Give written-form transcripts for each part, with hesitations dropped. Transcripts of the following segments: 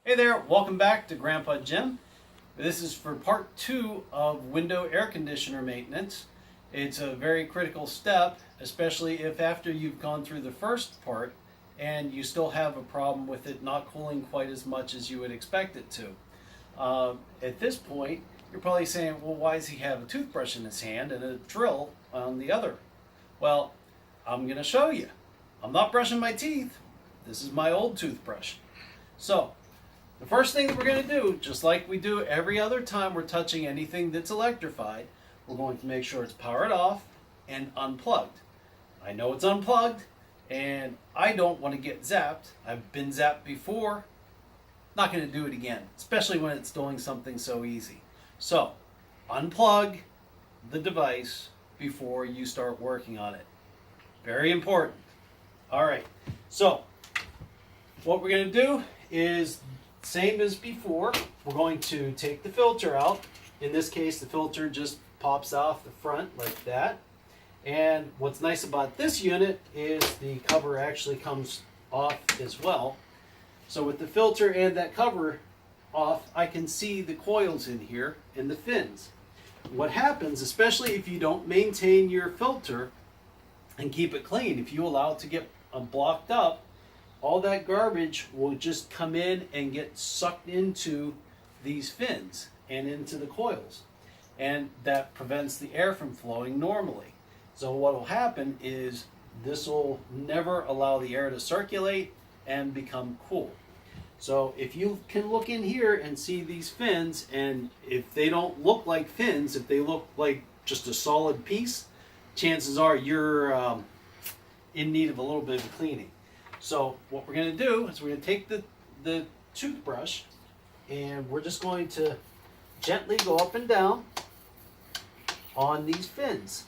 Hey there, welcome back to Grandpa Jim. This is for part 2 of window air conditioner maintenance. It's a very critical step, especially if after you've gone through the first part and you still have a problem with it not cooling quite as much as you would expect it to. At this point, you're probably saying, well, why does he have a toothbrush in his hand and a drill on the other? Well, I'm going to show you. I'm not brushing my teeth. This is my old toothbrush. So, the first thing that we're going to do, just like we do every other time we're touching anything that's electrified, we're going to make sure it's powered off and unplugged. I know it's unplugged, and I don't want to get zapped. I've been zapped before. Not going to do it again, especially when it's doing something so easy. So, unplug the device before you start working on it. Very important. All right, so what we're going to do is same as before. We're going to take the filter out. In this case, the filter just pops off the front like that. And what's nice about this unit is the cover actually comes off as well. So with the filter and that cover off, I can see the coils in here and the fins. What happens, especially if you don't maintain your filter and keep it clean, if you allow it to get blocked up, all that garbage will just come in and get sucked into these fins and into the coils. And that prevents the air from flowing normally. So what will happen is this will never allow the air to circulate and become cool. So if you can look in here and see these fins, and if they don't look like fins, if they look like just a solid piece, chances are you're in need of a little bit of cleaning. So what we're going to do is we're going to take the toothbrush and we're just going to gently go up and down on these fins.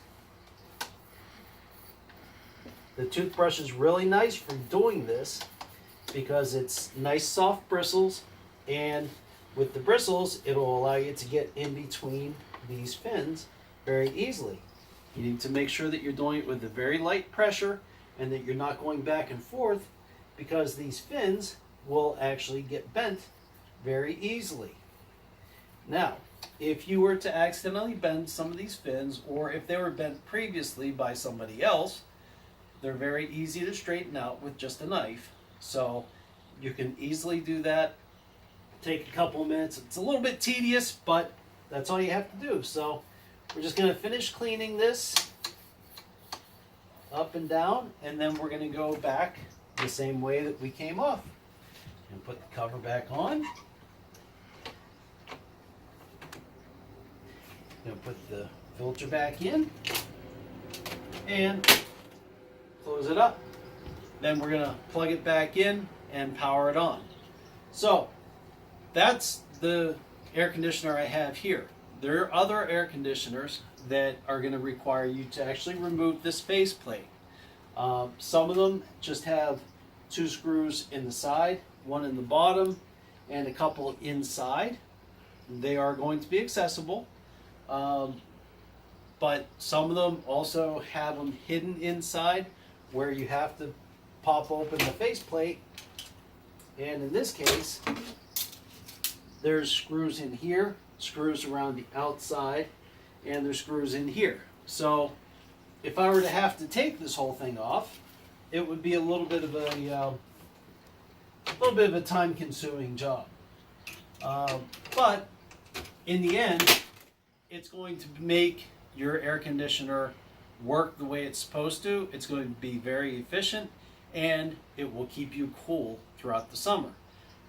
The toothbrush is really nice for doing this because it's nice soft bristles, and with the bristles it'll allow you to get in between these fins very easily. You need to make sure that you're doing it with a very light pressure and that you're not going back and forth, because these fins will actually get bent very easily. Now, if you were to accidentally bend some of these fins, or if they were bent previously by somebody else, they're very easy to straighten out with just a knife. So you can easily do that. Take a couple of minutes. It's a little bit tedious, but that's all you have to do. So we're just going to finish cleaning this up and down, and then we're going to go back the same way that we came off and put the cover back on. Going to put the filter back in and close it up. Then we're going to plug it back in and power it on. So that's the air conditioner I have here. There are other air conditioners that are going to require you to actually remove this faceplate. Some of them just have 2 screws in the side, 1 in the bottom, and a couple inside. They are going to be accessible, but some of them also have them hidden inside where you have to pop open the faceplate. And in this case, there's screws in here, screws around the outside, and there's screws in here. So if I were to have to take this whole thing off, it would be a little bit of a time-consuming job. But in the end, it's going to make your air conditioner work the way it's supposed to. It's going to be very efficient, and it will keep you cool throughout the summer.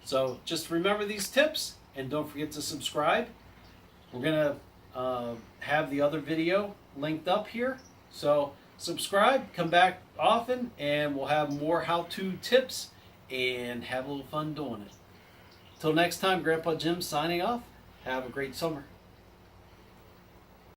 So just remember these tips, and don't forget to subscribe. We're going to have the other video linked up here. So subscribe, come back often, and we'll have more how-to tips and have a little fun doing it. Till next time, Grandpa Jim signing off. Have a great summer.